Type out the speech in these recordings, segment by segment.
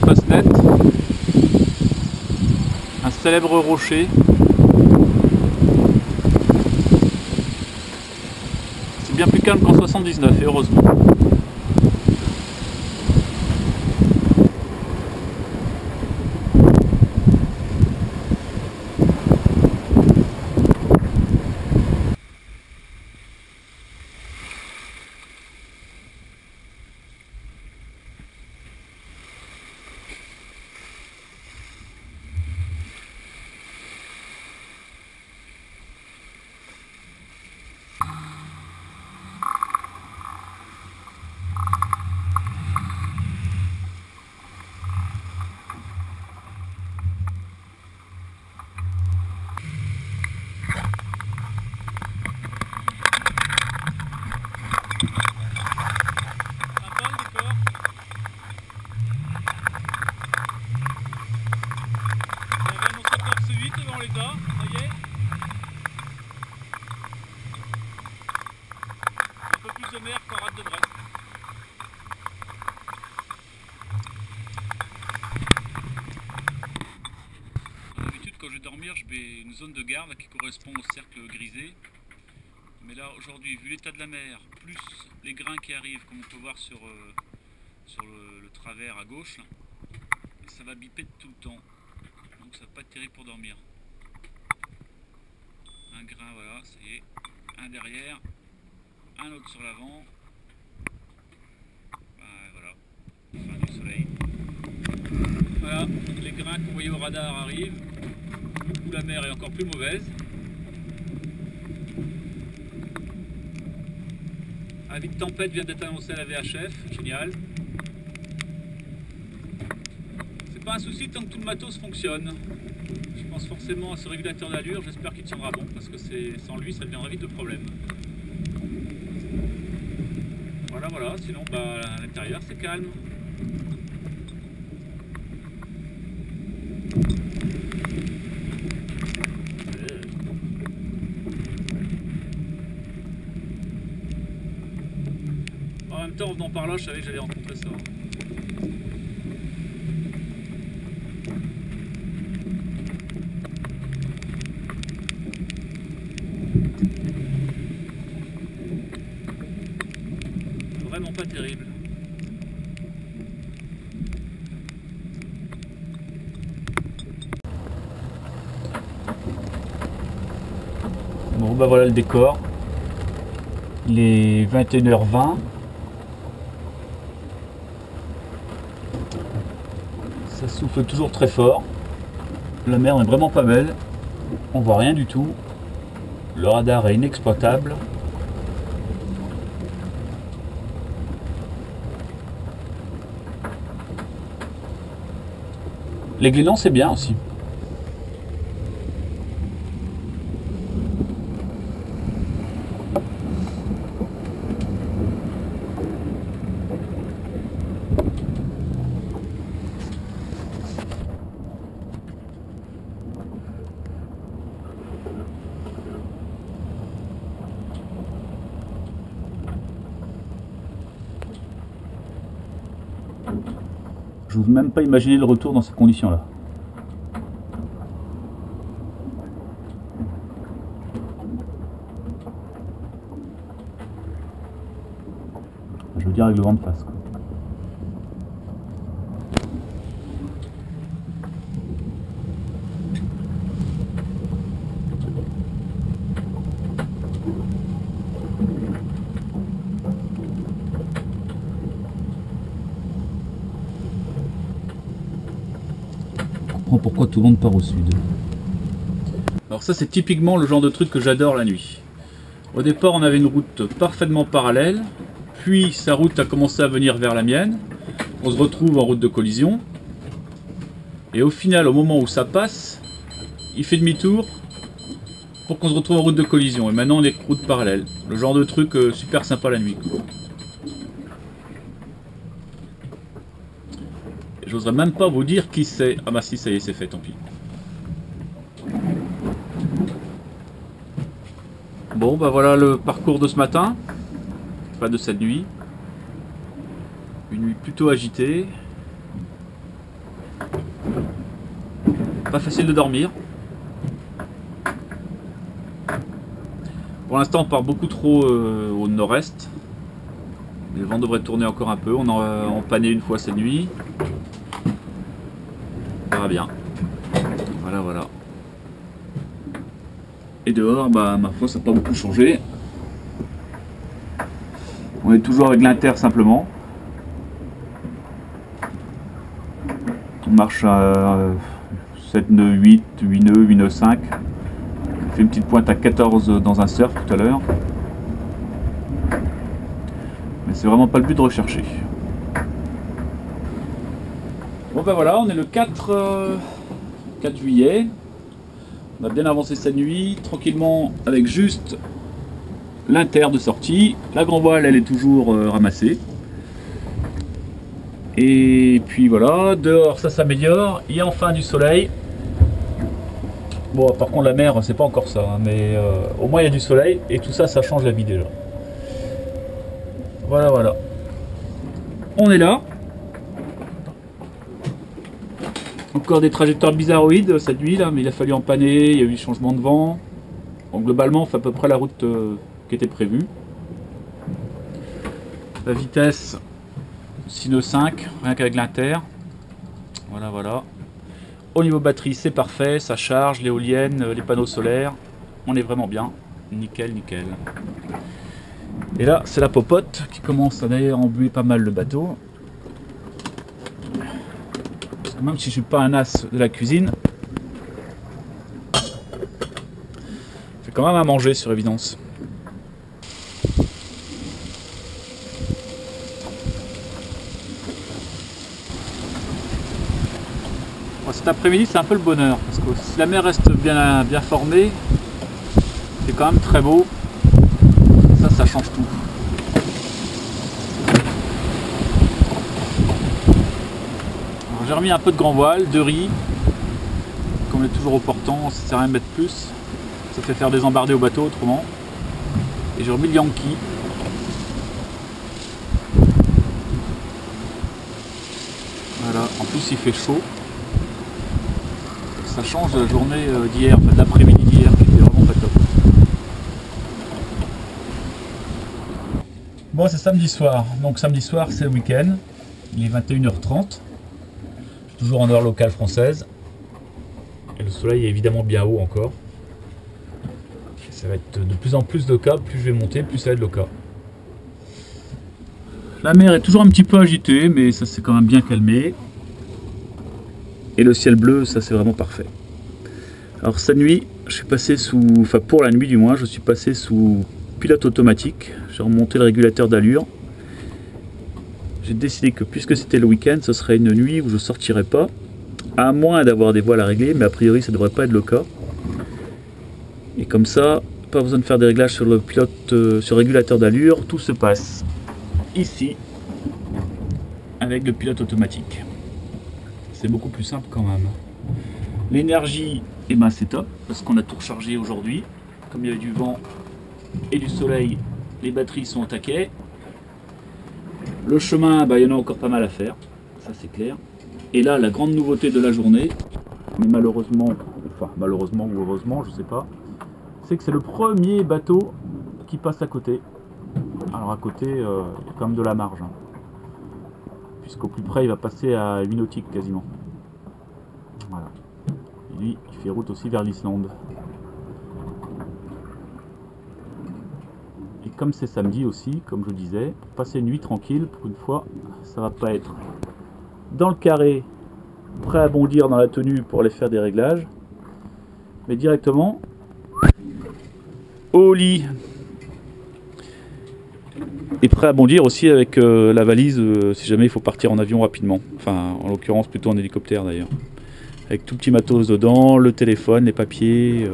l'espace net. Un célèbre rocher. C'est bien plus calme qu'en 79 et heureusement. Devant les gars, ça y est. Un peu plus de mer qu'en rade de Brest. D'habitude quand je vais dormir, je mets une zone de garde qui correspond au cercle grisé. Mais là aujourd'hui, vu l'état de la mer, plus les grains qui arrivent, comme on peut voir sur le travers à gauche, là, ça va biper tout le temps. Donc ça va pas être terrible pour dormir. Un grain, voilà, ça y est, un derrière, un autre sur l'avant. Voilà, fin du soleil. Voilà, les grains qu'on voyait au radar arrivent. Où la mer est encore plus mauvaise. Avis de tempête vient d'être annoncé à la VHF, génial. C'est pas un souci tant que tout le matos fonctionne. Je pense forcément à ce régulateur d'allure, j'espère qu'il tiendra bon parce que sans lui ça deviendra vite le problème. Voilà, sinon à l'intérieur c'est calme. En même temps en venant par là je savais que j'allais rencontrer ça. Vraiment pas terrible. Bon bah voilà le décor. Il est 21h20. Ça souffle toujours très fort. La mer n'est vraiment pas belle. On voit rien du tout. Le radar est inexploitable. Les Glénans c'est bien aussi. Je n'ose même pas imaginer le retour dans ces conditions-là. Je veux dire avec le vent de face, quoi. Pourquoi tout le monde part au sud. Alors ça c'est typiquement le genre de truc que j'adore la nuit. Au départ on avait une route parfaitement parallèle, puis sa route a commencé à venir vers la mienne, on se retrouve en route de collision, et au final au moment où ça passe, il fait demi-tour pour qu'on se retrouve en route de collision, et maintenant on est route parallèle. Le genre de truc super sympa la nuit. J'oserais même pas vous dire qui c'est. Ah bah si, ça y est, c'est fait, tant pis. Bon, bah voilà le parcours de ce matin. Pas de cette nuit. Une nuit plutôt agitée. pas facile de dormir. Pour l'instant on part beaucoup trop au nord-est. Le vent devrait tourner encore un peu. On a empanné une fois cette nuit. On verra bien. Voilà, voilà. Et dehors, bah ma foi, ça n'a pas beaucoup changé. On est toujours avec l'inter simplement. On marche à 7 nœuds 8, 8 nœuds, 8 nœuds 5. On fait une petite pointe à 14 dans un surf tout à l'heure. Mais c'est vraiment pas le but de rechercher. Bon ben voilà, on est le 4 juillet. On a bien avancé cette nuit, tranquillement, avec juste l'inter de sortie. La grand voile, elle est toujours ramassée. Et puis voilà, dehors ça s'améliore, il y a enfin du soleil. Bon, par contre la mer, c'est pas encore ça, hein, mais au moins il y a du soleil et tout ça, ça change la vie déjà. Voilà, voilà. On est là. Encore des trajectoires bizarroïdes cette nuit là, mais il a fallu empanner, il y a eu des changements de vent. Donc globalement, on fait à peu près la route qui était prévue. La vitesse 6 nœuds 5, rien qu'avec l'inter. Voilà, voilà. Au niveau batterie, c'est parfait, ça charge, l'éolienne, les panneaux solaires. On est vraiment bien. Nickel, nickel. Et là, c'est la popote qui commence à d'ailleurs embuer pas mal le bateau. Parce que même si je suis pas un as de la cuisine, j'ai quand même à manger sur évidence. Cet après-midi, c'est un peu le bonheur, parce que si la mer reste bien formée, c'est quand même très beau. Ça change tout. J'ai remis un peu de grand voile, de riz. Comme on est toujours au portant, ça sert à rien de mettre plus. Ça fait faire des embardés au bateau autrement. Et j'ai remis le Yankee. Voilà, en plus il fait chaud. Ça change de la journée d'hier, de l'après-midi d'hier qui était vraiment pas top. Bon, c'est samedi soir, donc samedi soir c'est le week-end, il est 21h30, toujours en heure locale française, et le soleil est évidemment bien haut encore. Ça va être de plus en plus de cas, plus je vais monter, plus ça va être le cas. La mer est toujours un petit peu agitée, mais ça s'est quand même bien calmé. Et le ciel bleu, ça c'est vraiment parfait. Alors cette nuit, je suis passé sous, enfin pour la nuit du moins, je suis passé sous pilote automatique. J'ai remonté le régulateur d'allure. J'ai décidé que puisque c'était le week-end, ce serait une nuit où je ne sortirais pas, à moins d'avoir des voiles à régler, mais a priori ça ne devrait pas être le cas. Et comme ça, pas besoin de faire des réglages sur le pilote, sur le régulateur d'allure, tout se passe ici avec le pilote automatique. C'est beaucoup plus simple quand même. L'énergie, eh ben c'est top, parce qu'on a tout rechargé aujourd'hui. Comme il y a eu du vent et du soleil, les batteries sont au taquet. Le chemin, bah, il y en a encore pas mal à faire, ça c'est clair. Et là, la grande nouveauté de la journée, mais malheureusement, enfin malheureusement ou heureusement, je sais pas, c'est que c'est le premier bateau qui passe à côté. Alors à côté, il y a quand même de la marge. Hein. Puisqu'au plus près il va passer à 8 nautiques quasiment. Voilà. Et lui il fait route aussi vers l'Islande. Et comme c'est samedi aussi, comme je disais, pour passer une nuit tranquille, pour une fois, ça va pas être dans le carré, prêt à bondir dans la tenue pour aller faire des réglages, mais directement au lit. Et prêt à bondir aussi avec la valise si jamais il faut partir en avion rapidement. Enfin, en l'occurrence, plutôt en hélicoptère d'ailleurs. Avec tout petit matos dedans, le téléphone, les papiers,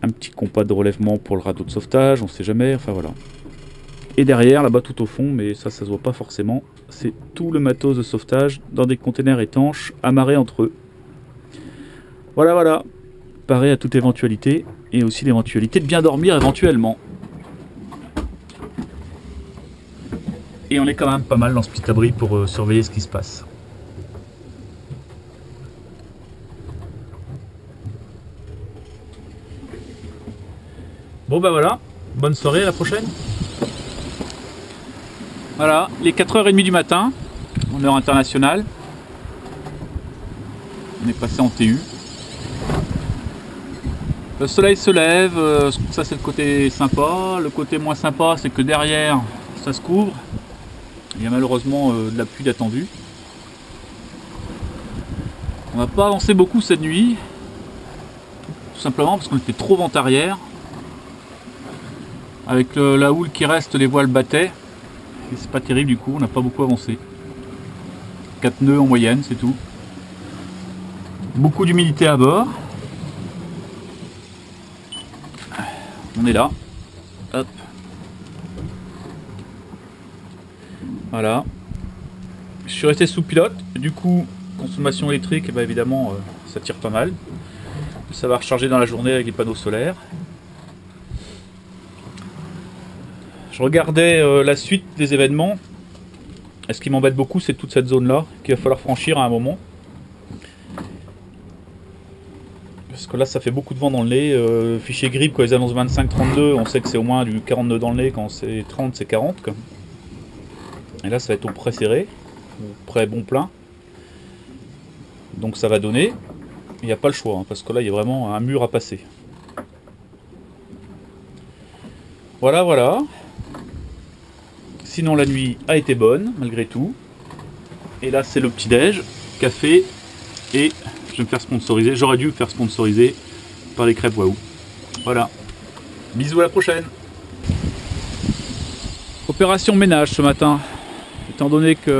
un petit compas de relèvement pour le radeau de sauvetage, on sait jamais, enfin voilà. Et derrière, là-bas tout au fond, mais ça se voit pas forcément, c'est tout le matos de sauvetage dans des containers étanches, amarrés entre eux. Voilà, voilà. Paré à toute éventualité, et aussi l'éventualité de bien dormir éventuellement. Et on est quand même pas mal dans ce petit abri pour surveiller ce qui se passe. Bon bah voilà, bonne soirée, à la prochaine. Voilà, il est 4h30 du matin, en heure internationale. On est passé en TU. Le soleil se lève, ça c'est le côté sympa. Le côté moins sympa, c'est que derrière, ça se couvre. Il y a malheureusement de la pluie attendue. On n'a pas avancé beaucoup cette nuit. Tout simplement parce qu'on était trop vent arrière. Avec la houle qui reste, les voiles battaient. Et c'est pas terrible du coup, on n'a pas beaucoup avancé. 4 nœuds en moyenne, c'est tout. Beaucoup d'humidité à bord. On est là. Hop. Voilà. Je suis resté sous pilote. Du coup, consommation électrique, eh ben, évidemment, ça tire pas mal. Ça va recharger dans la journée avec les panneaux solaires. Je regardais la suite des événements. Et ce qui m'embête beaucoup, c'est toute cette zone-là qu'il va falloir franchir à un moment. Parce que là, ça fait beaucoup de vent dans le nez. Fichier grip, quand ils annoncent 25-32, on sait que c'est au moins du 40 nœuds dans le nez. Quand c'est 30, c'est 40. Quoi. Et là, ça va être au près serré, au près bon plein. Donc ça va donner. Il n'y a pas le choix, hein, parce que là, il y a vraiment un mur à passer. Voilà, voilà. Sinon, la nuit a été bonne, malgré tout. Et là, c'est le petit-déj, café et... Je vais me faire sponsoriser, j'aurais dû me faire sponsoriser par les crêpes Waouh. Voilà. Bisous, à la prochaine. Opération ménage ce matin. Étant donné qu'il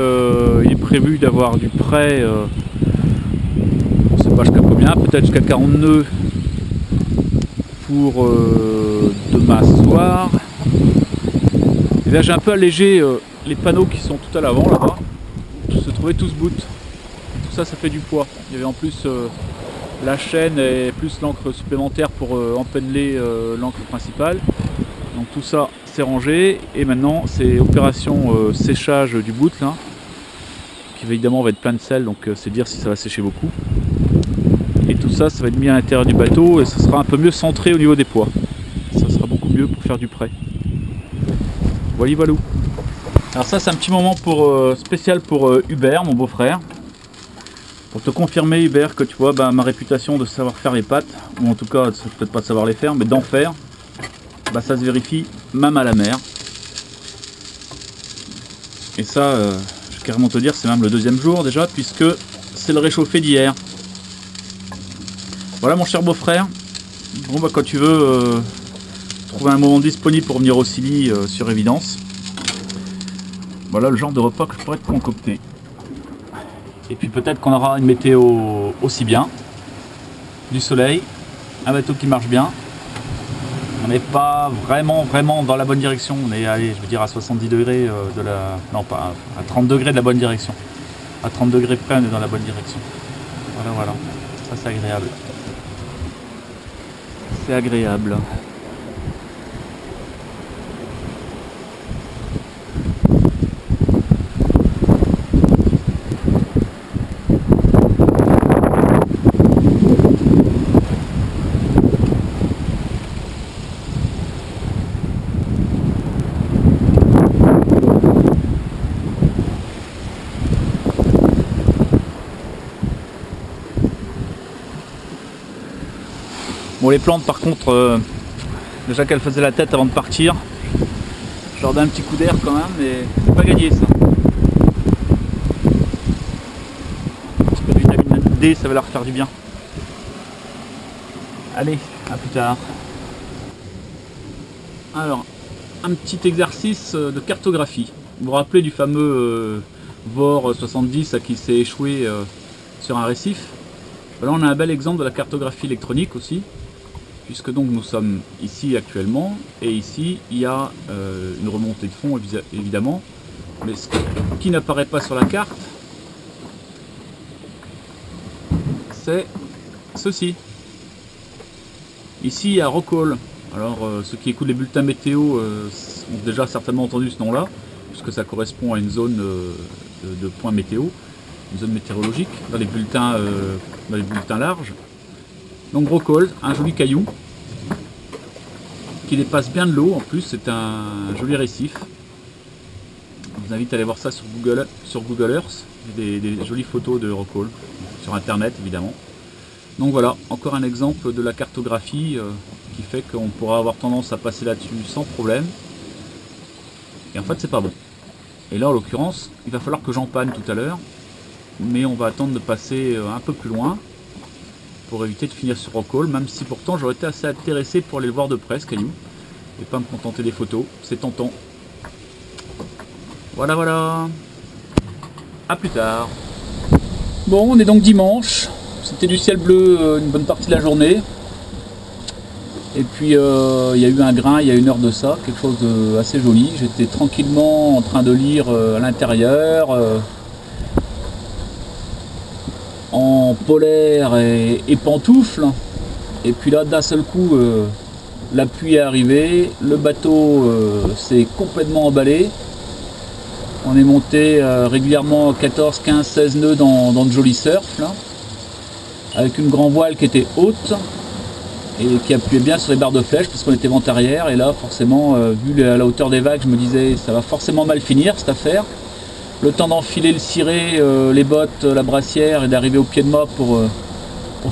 est prévu d'avoir du prêt, on ne sait pas jusqu'à combien, peut-être jusqu'à 40 nœuds pour demain soir. Et là j'ai un peu allégé les panneaux qui sont tout à l'avant là-bas. Se trouvaient tous bout. Ça fait du poids. Il y avait en plus la chaîne et plus l'encre supplémentaire pour empenneler l'encre principale. Donc tout ça c'est rangé et maintenant c'est opération séchage du bout là, qui évidemment va être plein de sel, donc c'est dire si ça va sécher beaucoup. Et tout ça, ça va être mis à l'intérieur du bateau et ça sera un peu mieux centré au niveau des poids. Ça sera beaucoup mieux pour faire du prêt. Voilà, voilà. Alors ça c'est un petit moment pour spécial pour Hubert, mon beau-frère. Pour te confirmer Hubert que tu vois ma réputation de savoir faire les pâtes, ou en tout cas peut-être pas de savoir les faire, mais d'en faire, ça se vérifie même à la mer. Et ça, je vais carrément te dire, c'est même le deuxième jour déjà, puisque c'est le réchauffé d'hier. Voilà mon cher beau-frère. Bon quand tu veux trouver un moment disponible pour venir au Silly sur Évidence. Voilà le genre de repas que je pourrais te concocter. Et puis peut-être qu'on aura une météo aussi bien, du soleil, un bateau qui marche bien. On n'est pas vraiment dans la bonne direction. On est allé, je veux dire, à 70 degrés de la... Non, pas à 30 degrés de la bonne direction. À 30 degrés près, on est dans la bonne direction. Voilà, voilà. Ça, c'est agréable. C'est agréable. Bon, les plantes par contre, déjà qu'elles faisaient la tête avant de partir, je leur donne un petit coup d'air quand même, mais c'est pas gagné ça. Un petit peu de vitamine D, ça va leur faire du bien. Allez, à plus tard. Alors, un petit exercice de cartographie. Vous vous rappelez du fameux VOR 70 qui s'est échoué sur un récif? Là on a un bel exemple de la cartographie électronique aussi, puisque donc nous sommes ici actuellement, et ici il y a une remontée de fond évidemment, mais ce qui n'apparaît pas sur la carte, c'est ceci. Ici il y a Rockall. Alors ceux qui écoutent les bulletins météo ont déjà certainement entendu ce nom-là, puisque ça correspond à une zone de points météo, une zone météorologique dans les bulletins larges. Donc Rockall, un joli caillou. qui dépasse bien de l'eau. En plus, c'est un joli récif. Je vous invite à aller voir ça sur Google Earth. Il y a des jolies photos de Rockall sur internet évidemment. Donc voilà, encore un exemple de la cartographie qui fait qu'on pourra avoir tendance à passer là-dessus sans problème. Et en fait c'est pas bon. Et là en l'occurrence, il va falloir que j'empanne tout à l'heure. Mais on va attendre de passer un peu plus loin pour éviter de finir sur Rockall, même si pourtant j'aurais été assez intéressé pour aller le voir de près ce caillou et pas me contenter des photos. C'est tentant. Voilà, voilà. A plus tard. Bon, on est donc dimanche. C'était du ciel bleu une bonne partie de la journée. Et puis il y a eu un grain il y a 1 heure de ça, quelque chose d'assez joli. J'étais tranquillement en train de lire à l'intérieur, en polaire et pantoufles. Et puis là, d'un seul coup, la pluie est arrivée, le bateau s'est complètement emballé. On est monté régulièrement 14, 15, 16 nœuds dans de jolis surf, là, avec une grand voile qui était haute et qui appuyait bien sur les barres de flèche parce qu'on était vent arrière. Et là, forcément, vu la hauteur des vagues, je me disais ça va forcément mal finir cette affaire. Le temps d'enfiler le ciré, les bottes, la brassière et d'arriver au pied de mât pour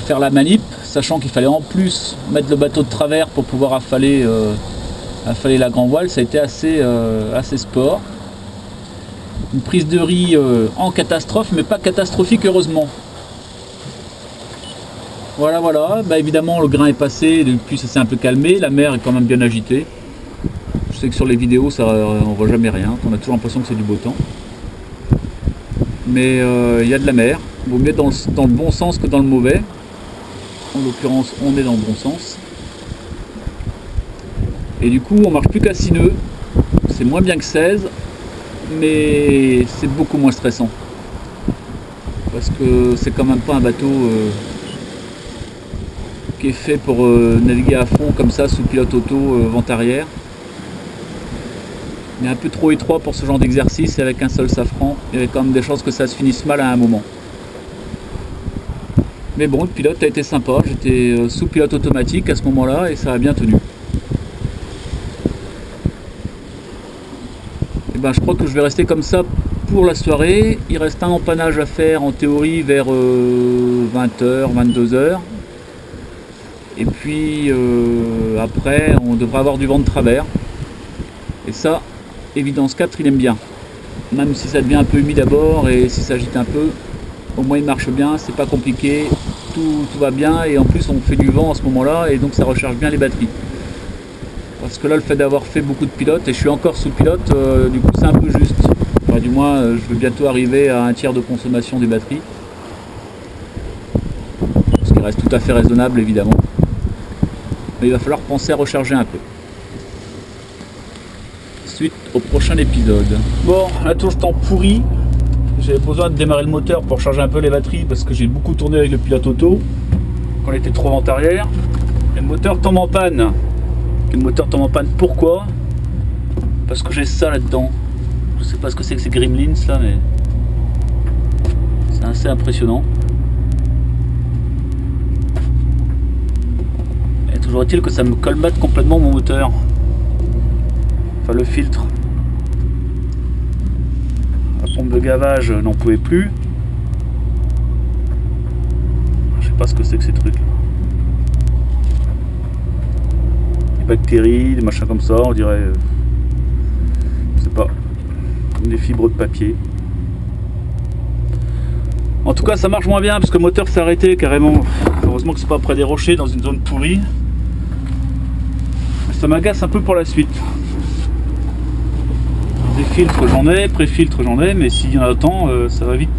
faire la manip, sachant qu'il fallait en plus mettre le bateau de travers pour pouvoir affaler la grand voile. Ça a été assez sport. Une prise de riz en catastrophe, mais pas catastrophique heureusement. Voilà, voilà. Bah, évidemment le grain est passé, depuis ça s'est un peu calmé, la mer est quand même bien agitée. Je sais que sur les vidéos ça on voit jamais rien, on a toujours l'impression que c'est du beau temps. Mais il y a de la mer, il vaut mieux dans le bon sens que dans le mauvais. En l'occurrence on est dans le bon sens. Et du coup on marche plus qu'à 6 nœuds, c'est moins bien que 16. Mais c'est beaucoup moins stressant parce que c'est quand même pas un bateau qui est fait pour naviguer à fond comme ça sous pilote auto vent arrière. Il est un peu trop étroit pour ce genre d'exercice et avec un seul safran il y avait quand même des chances que ça se finisse mal à un moment. Mais bon, le pilote a été sympa, j'étais sous pilote automatique à ce moment là et ça a bien tenu. Et ben, je crois que je vais rester comme ça pour la soirée. Il reste un empannage à faire en théorie vers 20h, 22h. Et puis après on devrait avoir du vent de travers. Et ça, évidence 4 il aime bien. Même si ça devient un peu humide à bord et si ça agite un peu, au moins il marche bien, c'est pas compliqué, tout va bien et en plus on fait du vent à ce moment là et donc ça recharge bien les batteries. Parce que là, le fait d'avoir fait beaucoup de pilotes, et je suis encore sous pilote, du coup c'est un peu juste. Enfin, du moins, je vais bientôt arriver à 1/3 de consommation des batteries. Ce qui reste tout à fait raisonnable, évidemment. Mais il va falloir penser à recharger un peu. Suite au prochain épisode. Bon, la touche temps pourri. J'ai besoin de démarrer le moteur pour charger un peu les batteries, parce que j'ai beaucoup tourné avec le pilote auto, quand on était trop vent arrière. Et le moteur tombe en panne. Le moteur tombe en panne, pourquoi? Parce que j'ai ça là-dedans. Je sais pas ce que c'est que ces Gremlins là, mais c'est assez impressionnant. Et toujours est-il que ça me colmate complètement mon moteur. Enfin le filtre. La pompe de gavage n'en pouvait plus. Je sais pas ce que c'est que ces trucs là. Bactéries, des machins comme ça, on dirait, je sais pas, comme des fibres de papier. En tout cas ça marche moins bien parce que le moteur s'est arrêté carrément. Heureusement que c'est pas près des rochers dans une zone pourrie. Ça m'agace un peu pour la suite. Des filtres j'en ai, pré-filtres j'en ai, mais s'il y en a autant, ça va vite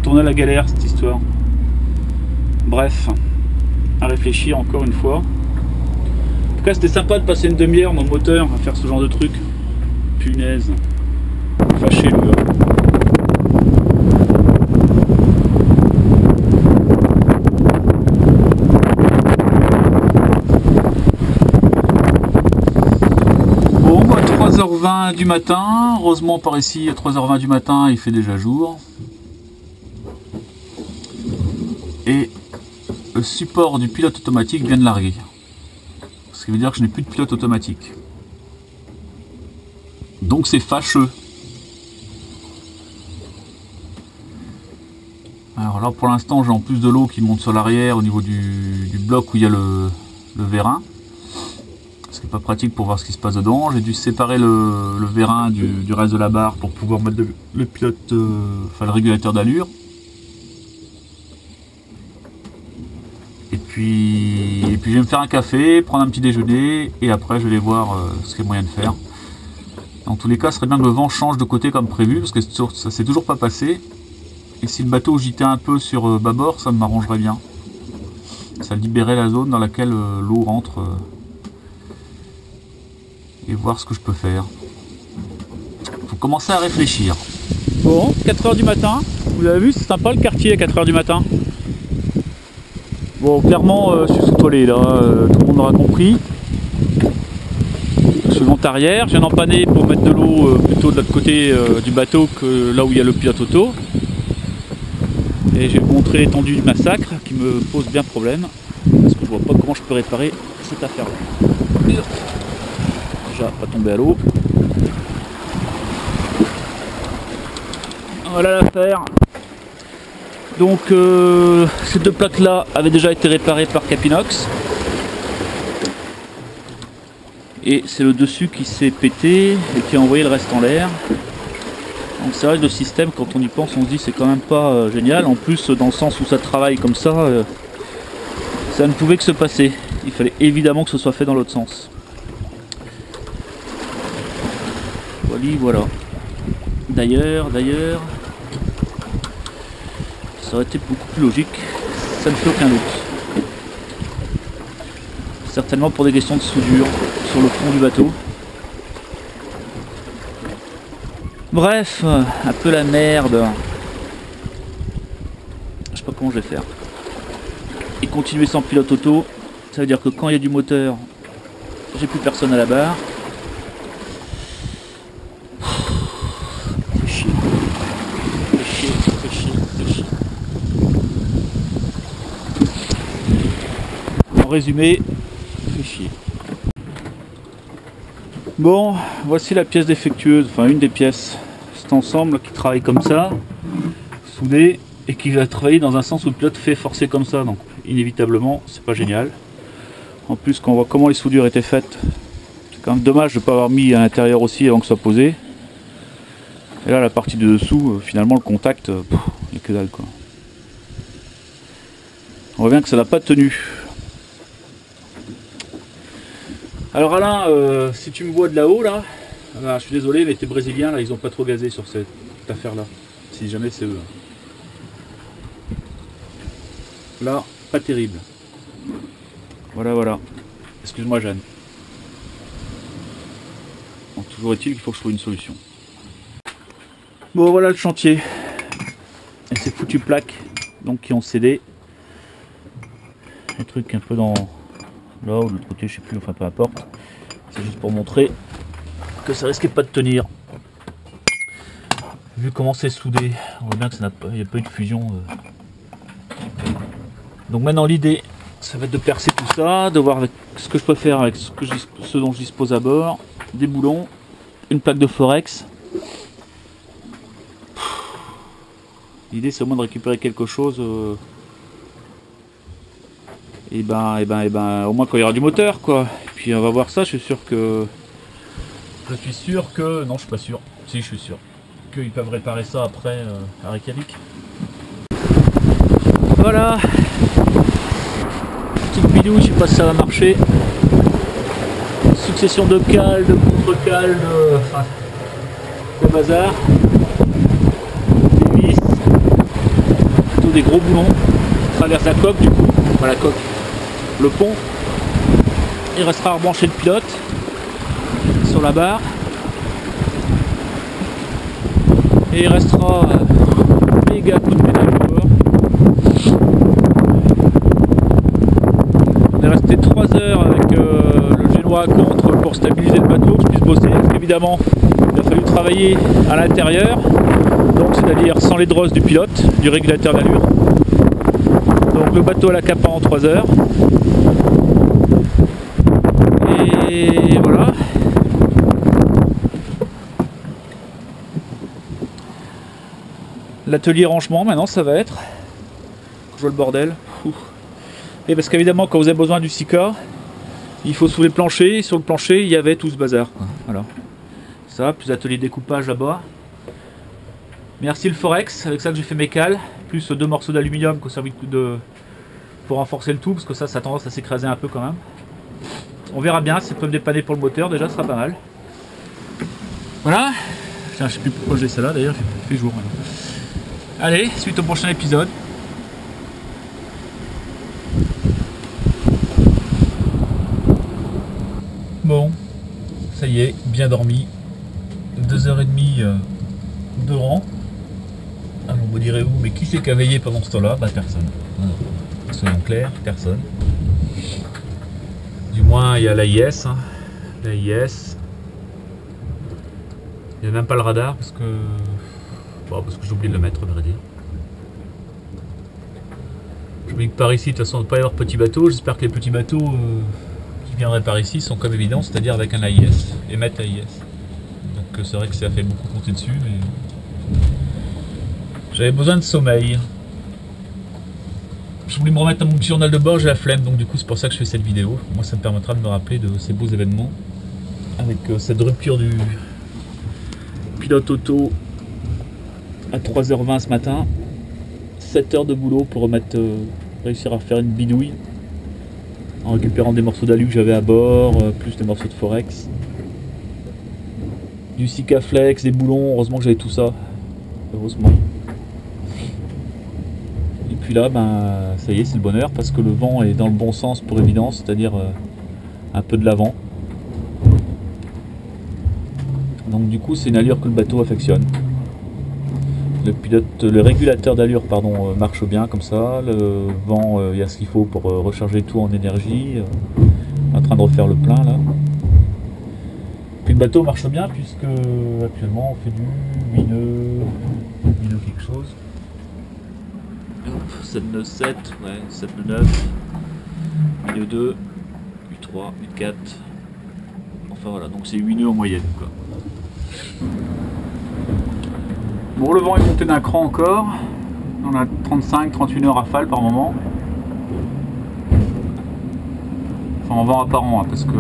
tourner à la galère cette histoire. Bref, à réfléchir encore une fois. En tout cas, c'était sympa de passer une demi-heure dans le moteur à faire ce genre de truc. Punaise. Fâché le gars. Bon, bah 3h20 du matin. Heureusement par ici, à 3h20 du matin, il fait déjà jour. Et le support du pilote automatique vient de larguer. Ce qui veut dire que je n'ai plus de pilote automatique. Donc c'est fâcheux. Alors là pour l'instant j'ai en plus de l'eau qui monte sur l'arrière au niveau du bloc où il y a le vérin. Ce qui n'est pas pratique pour voir ce qui se passe dedans. J'ai dû séparer le vérin du reste de la barre pour pouvoir mettre le pilote, enfin le régulateur d'allure. Et puis je vais me faire un café, prendre un petit déjeuner et après je vais voir ce qu'il y a moyen de faire. Dans tous les cas, ce serait bien que le vent change de côté comme prévu parce que ça s'est toujours pas passé. Et si le bateau gîtait un peu sur bâbord, ça m'arrangerait bien. Ça libérait la zone dans laquelle l'eau rentre. Et voir ce que je peux faire. Faut commencer à réfléchir. Bon, 4 h du matin. Vous avez vu, c'est sympa le quartier à 4 h du matin. Bon, clairement, je suis sous-toilé là. Tout le monde aura compris. Je suis vent arrière. Je viens d'empanner pour mettre de l'eau plutôt de l'autre côté du bateau que là où il y a le pilote auto. Et je vais vous montrer l'étendue du massacre qui me pose bien problème. Parce que je vois pas comment je peux réparer cette affaire-là. Déjà, pas tomber à l'eau. Voilà l'affaire. Donc ces deux plaques là avaient déjà été réparées par Capinox. Et c'est le dessus qui s'est pété et qui a envoyé le reste en l'air. Donc c'est vrai que le système, quand on y pense, on se dit c'est quand même pas génial. En plus, dans le sens où ça travaille comme ça, ça ne pouvait que se passer. Il fallait évidemment que ce soit fait dans l'autre sens. Voilà. D'ailleurs, ça aurait été beaucoup plus logique, ça ne fait aucun doute. Certainement pour des questions de soudure sur le fond du bateau. Bref, un peu la merde. Je sais pas comment je vais faire. Et continuer sans pilote auto, ça veut dire que quand il y a du moteur, j'ai plus personne à la barre. Résumé, fait chier. Bon, voici la pièce défectueuse, enfin une des pièces. Cet ensemble qui travaille comme ça, soudé, et qui va travailler dans un sens où le pilote fait forcer comme ça, donc inévitablement c'est pas génial. En plus quand on voit comment les soudures étaient faites, c'est quand même dommage de ne pas avoir mis à l'intérieur aussi avant que ce soit posé. Et là la partie de dessous, finalement le contact, il n'y a que dalle quoi. On voit bien que ça n'a pas tenu. Alors Alain, si tu me vois de là-haut là, je suis désolé mais tes brésiliens là ils ont pas trop gazé sur cette affaire là, si jamais c'est eux. Là, pas terrible. Voilà. Excuse-moi Jeanne. Bon, toujours est-il qu'il faut que je trouve une solution. Bon voilà le chantier. Et ces foutues plaques donc qui ont cédé. Un truc un peu dans... là ou de l'autre côté je sais plus, enfin peu importe, c'est juste pour montrer que ça risquait pas de tenir vu comment c'est soudé. On voit bien que ça il n'y a pas eu de fusion donc maintenant l'idée ça va être de percer tout ça, de voir avec ce que je peux faire avec ce dont je dispose à bord, des boulons, une plaque de forex. L'idée c'est au moins de récupérer quelque chose et ben, au moins quand il y aura du moteur quoi. Et puis on va voir ça, je suis sûr que... non, je suis pas sûr. Si, je suis sûr. Qu'ils peuvent réparer ça après à Reykjavik. Voilà. Petite vidéo, je sais pas si ça va marcher. Succession de cales, de contre-cales, de bazar. Des vis. Plutôt des gros boulons. Traverse la coque du coup. Enfin la coque. Le pont, il restera à rebrancher le pilote sur la barre et il restera méga coup de pédale dehors. On est resté 3 heures avec le génois à contre pour stabiliser le bateau, que je puisse bosser. Évidemment, il a fallu travailler à l'intérieur, donc c'est-à-dire sans les drosses du pilote, du régulateur d'allure. Donc le bateau à la capa en 3 heures. l'atelier rangement, maintenant ça va être. Je vois le bordel. Ouh. Et parce qu'évidemment, quand vous avez besoin du Sika, il faut sous les planchers. Et sur le plancher, il y avait tout ce bazar. Voilà. Ça, plus l'atelier découpage là-bas. Merci le Forex, avec ça que j'ai fait mes cales. Plus 2 morceaux d'aluminium qui ont servi pour renforcer le tout, parce que ça a tendance à s'écraser un peu quand même. On verra bien, si ça peut me dépanner pour le moteur, déjà ce sera pas mal. Voilà. Tiens, je sais plus pourquoi j'ai celle-là d'ailleurs, j'ai fait jour maintenant. Allez, suite au prochain épisode. Bon, ça y est, bien dormi. 2h30 de rang. Ah, vous me direz où, mais qui c'est qui a veillé pendant ce temps-là? Bah personne. Soyons clairs, personne. Du moins, il y a l'AIS. Hein. L'AIS. Il n'y a même pas le radar parce que j'ai oublié de le mettre, à vrai dire. Je me dis que par ici, de toute façon, il ne va pas y avoir de petits bateaux. J'espère que les petits bateaux qui viendraient par ici sont comme évidents, c'est-à-dire avec un AIS, émettre AIS. Donc c'est vrai que ça fait beaucoup compter dessus, mais j'avais besoin de sommeil. Je voulais me remettre à mon petit journal de bord, j'ai la flemme, donc du coup c'est pour ça que je fais cette vidéo. Moi ça me permettra de me rappeler de ces beaux événements. Avec cette rupture du pilote auto à 3h20 ce matin. 7 heures de boulot pour réussir à faire une bidouille. En récupérant des morceaux d'alu que j'avais à bord, plus des morceaux de Forex. Du Sikaflex, des boulons, heureusement que j'avais tout ça. Heureusement. Et puis là, ben, ça y est, c'est le bonheur parce que le vent est dans le bon sens pour évidence, c'est-à-dire un peu de l'avant. Donc du coup, c'est une allure que le bateau affectionne. Le régulateur d'allure marche bien comme ça. Le vent, il y a ce qu'il faut pour recharger tout en énergie. En train de refaire le plein là. Puis le bateau marche bien puisque actuellement on fait du 8 nœuds quelque chose. 7 nœuds 7, ouais, 7 nœuds 9, 8 nœuds 2, 8 3, 8 4. Enfin voilà, donc c'est 8 nœuds en moyenne quoi. Bon, le vent est monté d'un cran encore. On a 35-38 nœuds rafale par moment. Enfin en vent apparent hein, parce que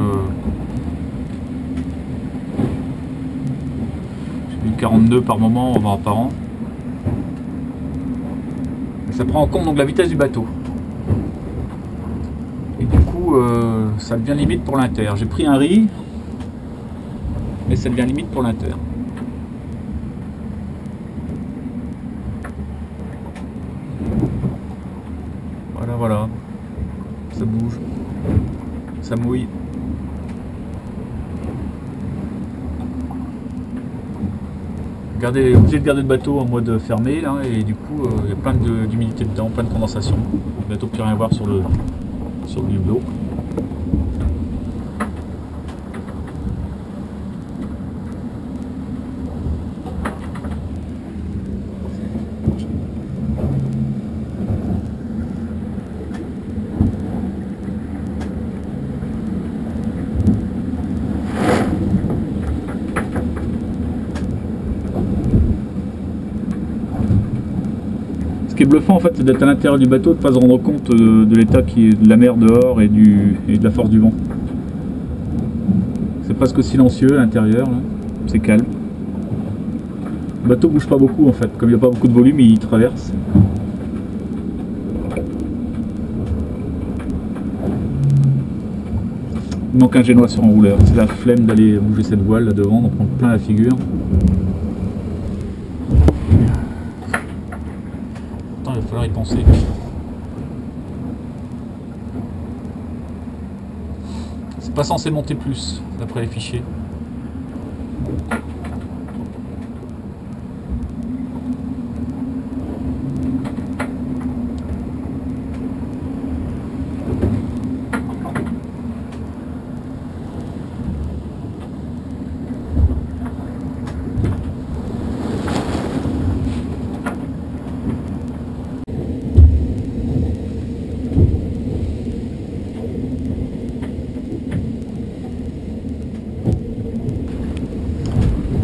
j'ai mis 42 par moment en vent apparent. Mais ça prend en compte donc la vitesse du bateau. Et du coup ça devient limite pour l'inter. J'ai pris un riz, mais ça devient limite pour l'inter. Voilà, ça bouge, ça mouille. Obligé de garder le bateau en mode fermé là, et du coup il y a plein d'humidité dedans, plein de condensation. Le bateau ne peut rien voir sur le hublot. Ce qui est bluffant en fait, c'est d'être à l'intérieur du bateau, de ne pas se rendre compte de l'état qui est de la mer dehors et de la force du vent. C'est presque silencieux à l'intérieur, c'est calme. Le bateau bouge pas beaucoup en fait, comme il n'y a pas beaucoup de volume, il traverse. Il manque un génois sur un rouleur, c'est la flemme d'aller bouger cette voile là devant, d'en prendre plein la figure. Il va falloir y penser. C'est pas censé monter plus, d'après les fichiers.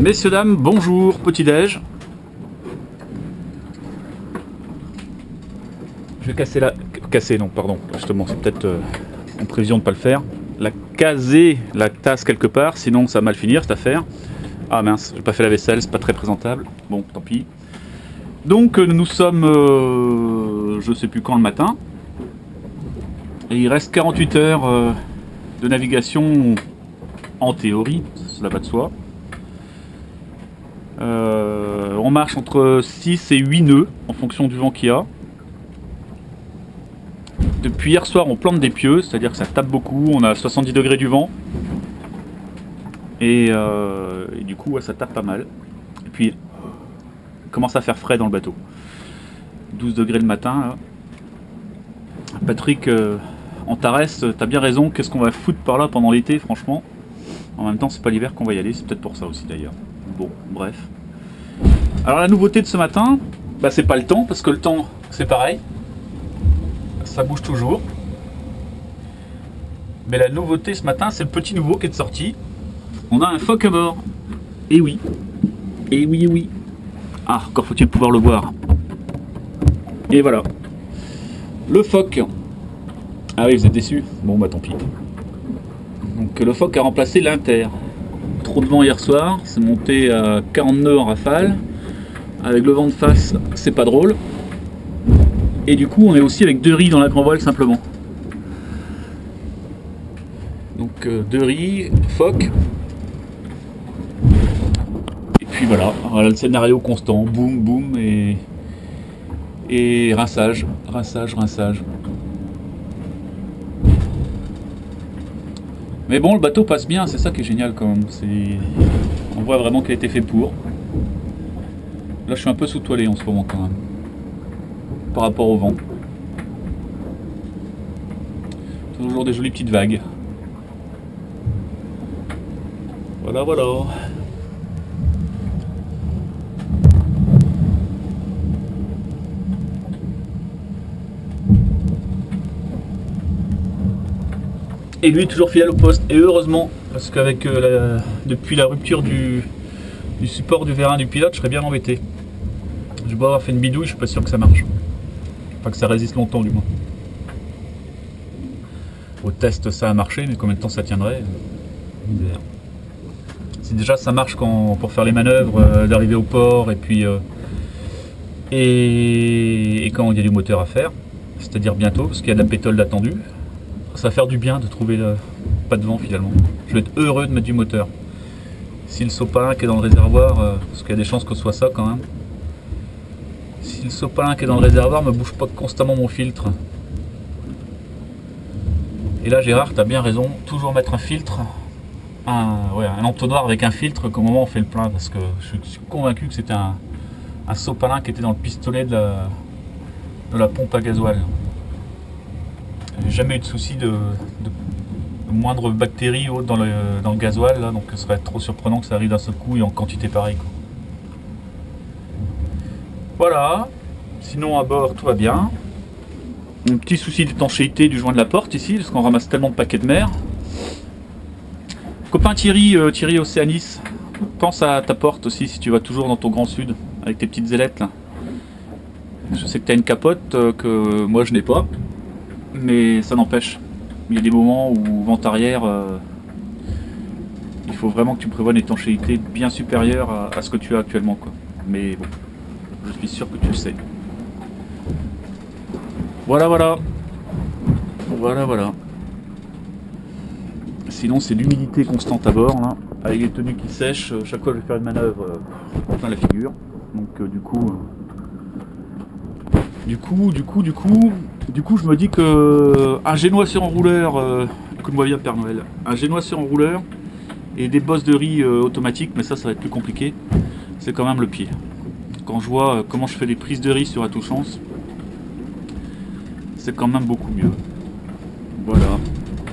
Messieurs, dames, bonjour, petit-déj. vais casser la... Casser, non, pardon. Justement, c'est peut-être en prévision de ne pas le faire. Caser la tasse quelque part, sinon ça va mal finir cette affaire. Ah mince, j'ai pas fait la vaisselle, c'est pas très présentable. Bon, tant pis. Donc nous sommes, je sais plus quand le matin. Et il reste 48 heures de navigation en théorie, cela va de soi. On marche entre 6 et 8 nœuds en fonction du vent qu'il y a. Depuis hier soir on plante des pieux, c'est-à-dire que ça tape beaucoup, on a 70 degrés du vent. Et du coup ouais, ça tape pas mal. Et puis il commence à faire frais dans le bateau. 12 degrés le matin là. Patrick, Antares, t'as bien raison, qu'est-ce qu'on va foutre par là pendant l'été franchement. En même temps c'est pas l'hiver qu'on va y aller, c'est peut-être pour ça aussi d'ailleurs. Bon, bref. Alors la nouveauté de ce matin, bah, c'est pas le temps, parce que le temps c'est pareil. Ça bouge toujours. Mais la nouveauté ce matin, c'est le petit nouveau qui est sorti. On a un phoque à bord. Et oui. Et oui, et oui. Ah, encore faut-il pouvoir le voir. Et voilà. Le phoque. Ah oui, vous êtes déçus? Bon bah tant pis. Donc le phoque a remplacé l'Inter. Trop de vent hier soir, c'est monté à 40 nœuds en rafale. Avec le vent de face, c'est pas drôle. Et du coup, on est aussi avec 2 riz dans la grand voile simplement. Donc 2 riz, phoque. Et puis voilà, le scénario constant, boum, boum et rinçage, rinçage, rinçage. Mais bon, le bateau passe bien, c'est ça qui est génial quand même. On voit vraiment qu'il a été fait pour. Là, je suis un peu sous-toilé en ce moment quand même. Par rapport au vent. Toujours des jolies petites vagues. Voilà, voilà. Et lui toujours fidèle au poste, et heureusement, parce qu'avec depuis la rupture du support du vérin du pilote, je serais bien embêté. Je dois avoir fait une bidouille, je suis pas sûr que ça marche. Pas que ça résiste longtemps du moins. Au test ça a marché, mais combien de temps ça tiendrait? Si déjà ça marche pour faire les manœuvres, d'arriver au port, et puis et quand il y a du moteur à faire, c'est-à-dire bientôt, parce qu'il y a de la pétole d'attendue. Ça va faire du bien de trouver pas de vent finalement. Je vais être heureux de mettre du moteur. Si le sopalin qui est dans le réservoir, parce qu'il y a des chances que ce soit ça quand même. Si le sopalin qui est dans le réservoir me bouge pas constamment mon filtre. Et là Gérard, t'as bien raison, toujours mettre un filtre, un entonnoir avec un filtre qu'au moment où on fait le plein, parce que je suis convaincu que c'était un sopalin qui était dans le pistolet de la pompe à gasoil. J'ai jamais eu de souci de moindre bactérie haute dans le gasoil, là, donc ce serait trop surprenant que ça arrive d'un seul coup et en quantité pareille, quoi. Voilà, sinon à bord tout va bien. Un petit souci d'étanchéité du joint de la porte ici, parce qu'on ramasse tellement de paquets de mer. Copain Thierry Océanis, pense à ta porte aussi si tu vas toujours dans ton grand sud, avec tes petites ailettes là. Je sais que tu as une capote que moi je n'ai pas. Mais ça n'empêche, il y a des moments où vent arrière, il faut vraiment que tu prévois une étanchéité bien supérieure à ce que tu as actuellement, quoi. Mais bon, je suis sûr que tu le sais. Voilà, voilà. Voilà, voilà. Sinon c'est l'humidité constante à bord, là. Avec les tenues qui sèchent, chaque fois que je vais faire une manœuvre, plein la figure. Donc du coup, je me dis que un génois sur enrouleur, écoute-moi bien Père Noël, un génois sur enrouleur et des bosses de riz automatiques, mais ça va être plus compliqué, c'est quand même le pied. Quand je vois comment je fais les prises de riz sur la touchance, c'est quand même beaucoup mieux. Voilà,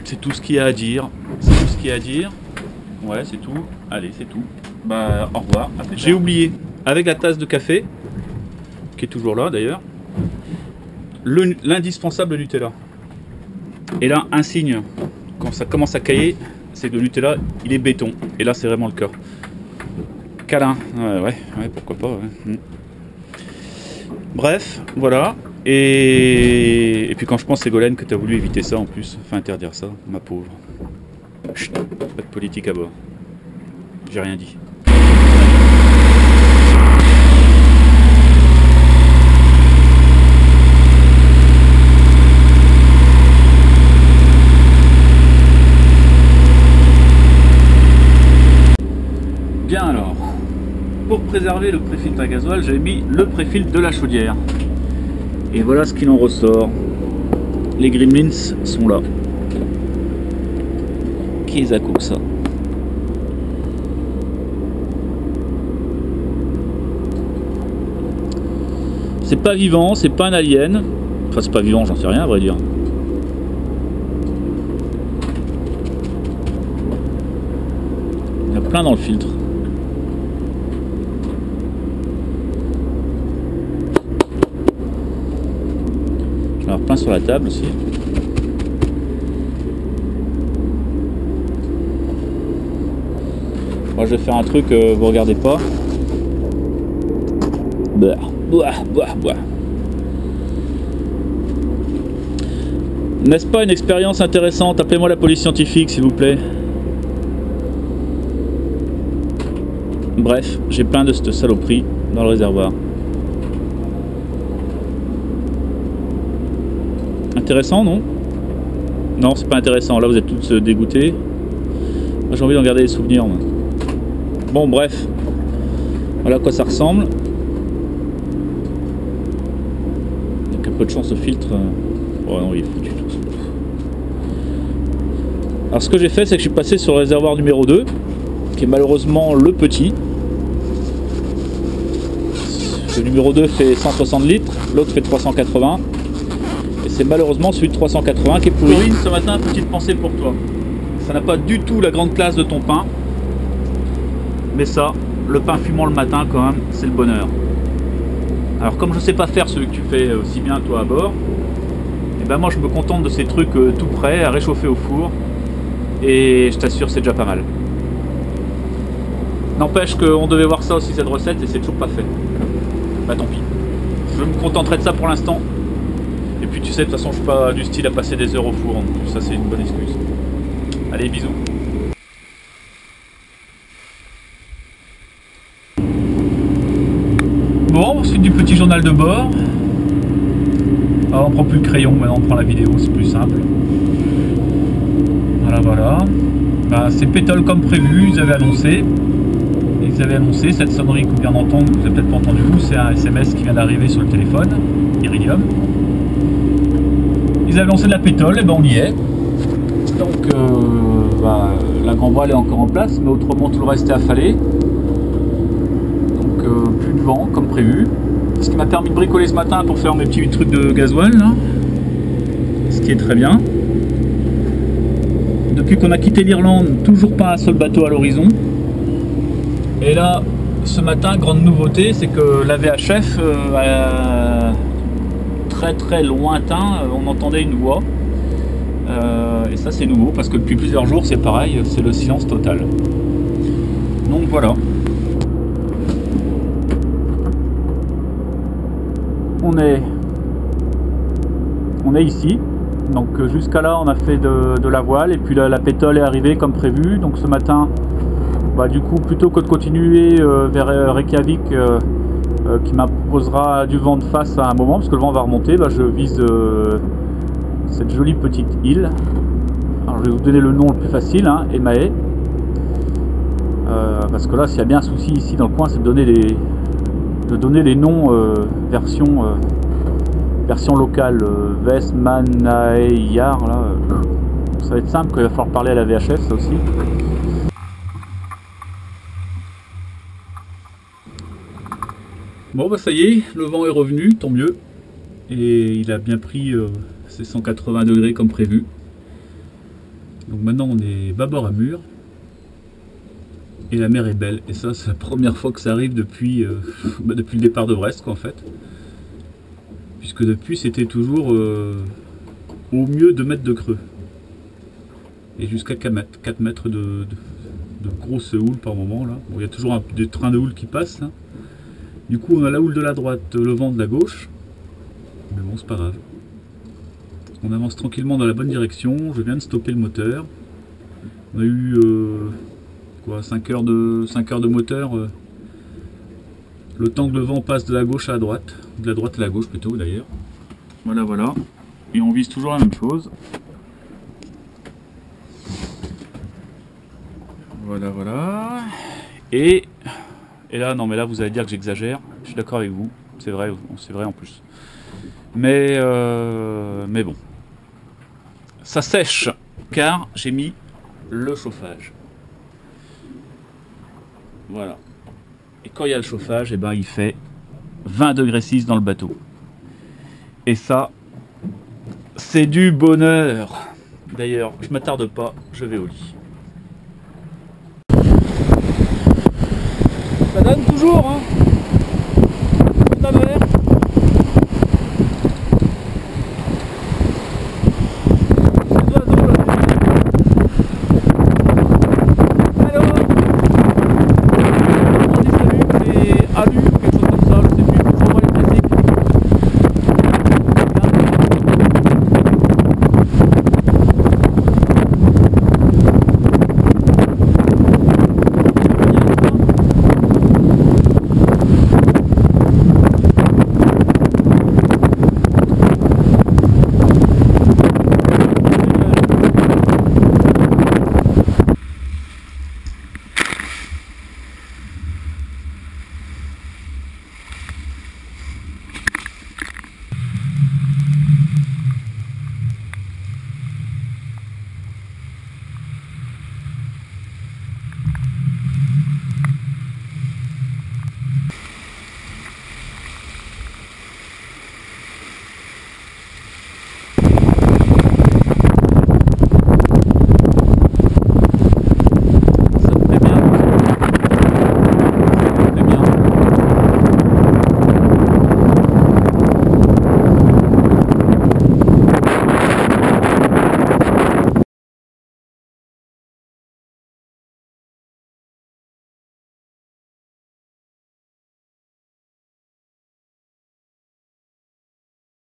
c'est tout ce qu'il y a à dire. C'est tout ce qu'il y a à dire. Ouais, c'est tout. Allez, c'est tout. Bah, au revoir. J'ai oublié, avec la tasse de café, qui est toujours là d'ailleurs, l'indispensable Nutella. Et là, un signe, quand ça commence à cailler, c'est que le Nutella, il est béton. Et là, c'est vraiment le cas. Câlin. Ouais, pourquoi pas. Ouais. Bref, voilà. Et puis quand je pense, Ségolène, que tu as voulu éviter ça en plus, enfin interdire ça, ma pauvre. Chut, pas de politique à bord. J'ai rien dit. Bien alors, pour préserver le pré-filtre à gasoil, j'ai mis le pré-filtre de la chaudière. Et voilà ce qu'il en ressort. Les gremlins sont là. Qu'est-ce que ça? C'est pas vivant, c'est pas un alien. Enfin c'est pas vivant, j'en sais rien à vrai dire. Il y en a plein dans le filtre. J'en ai plein sur la table aussi. Moi je vais faire un truc, vous regardez pas. Bah, bah, bah, bah. N'est-ce pas une expérience intéressante? Appelez-moi la police scientifique s'il vous plaît. Bref, j'ai plein de cette saloperie dans le réservoir. Intéressant, non? Non, c'est pas intéressant. Là, vous êtes tous dégoûtés. Moi, j'ai envie d'en garder des souvenirs. Moi. Bon, bref. Voilà à quoi ça ressemble. Avec un peu de chance, ce filtre... Oh non, il est foutu tout ça. Alors, ce que j'ai fait, c'est que je suis passé sur le réservoir numéro 2, qui est malheureusement le petit. Le numéro 2 fait 160 litres, l'autre fait 380. Et c'est malheureusement celui de 380 qui est pourri. Corinne, ce matin, petite pensée pour toi. Ça n'a pas du tout la grande classe de ton pain. Mais ça, le pain fumant le matin quand même, c'est le bonheur. Alors comme je ne sais pas faire celui que tu fais aussi bien toi à bord, et ben moi je me contente de ces trucs tout prêts à réchauffer au four. Et je t'assure c'est déjà pas mal. N'empêche qu'on devait voir ça aussi cette recette et c'est toujours pas fait. Bah tant pis. Je me contenterai de ça pour l'instant. Et puis tu sais, de toute façon je suis pas du style à passer des heures au four, donc ça c'est une bonne excuse. Allez, bisous. Bon, ensuite du petit journal de bord. Alors, on prend plus le crayon, maintenant on prend la vidéo, c'est plus simple. Voilà, voilà. Bah, c'est pétole comme prévu, ils avaient annoncé. Ils avaient annoncé cette sonnerie que vous vient d'entendre, vous n'avez peut-être pas entendu vous, c'est un SMS qui vient d'arriver sur le téléphone, Iridium. Ils avaient lancé de la pétole, et ben on y est. Donc bah, la grand voile est encore en place, mais autrement tout le reste est affalé. Donc plus de vent comme prévu. Ce qui m'a permis de bricoler ce matin pour faire mes petits trucs de gasoil là. Ce qui est très bien. Depuis qu'on a quitté l'Irlande, toujours pas un seul bateau à l'horizon. Et là, ce matin, grande nouveauté, c'est que la VHF, très très lointain, on entendait une voix. Et ça c'est nouveau, parce que depuis plusieurs jours c'est pareil, c'est le silence total. Donc voilà. On est ici. Donc jusqu'à là on a fait de la voile, et puis la pétole est arrivée comme prévu. Donc ce matin, bah, du coup, plutôt que de continuer vers Reykjavik, qui m'imposera du vent de face à un moment, parce que le vent va remonter, bah, je vise cette jolie petite île. Alors je vais vous donner le nom le plus facile, hein, Emae. Parce que là, s'il y a bien un souci ici dans le coin, c'est de donner les noms version locale. Vestmannaeyjar, là. Ça va être simple, qu'il va falloir parler à la VHF, ça aussi. Bon bah ça y est, le vent est revenu, tant mieux. Et il a bien pris ses 180 degrés comme prévu. Donc maintenant on est bâbord à mur. Et la mer est belle. Et ça c'est la première fois que ça arrive depuis, depuis le départ de Brest quoi, en fait. Puisque depuis c'était toujours au mieux 2 mètres de creux. Et jusqu'à 4 mètres de grosse houle par moment là. Bon, il y a toujours des trains de houle qui passent là. Du coup on a la houle de la droite, le vent de la gauche. Mais bon, c'est pas grave. On avance tranquillement dans la bonne direction. Je viens de stopper le moteur. On a eu quoi, 5 heures de moteur. Le temps que le vent passe de la gauche à la droite. De la droite à la gauche plutôt d'ailleurs. Voilà, voilà. Et on vise toujours la même chose. Voilà, voilà. Et là, non, mais là, vous allez dire que j'exagère. Je suis d'accord avec vous. C'est vrai en plus. Mais bon. Ça sèche, car j'ai mis le chauffage. Voilà. Et quand il y a le chauffage, eh ben, il fait 20 degrés 6 dans le bateau. Et ça, c'est du bonheur. D'ailleurs, je m'attarde pas, je vais au lit. Ça donne toujours, hein.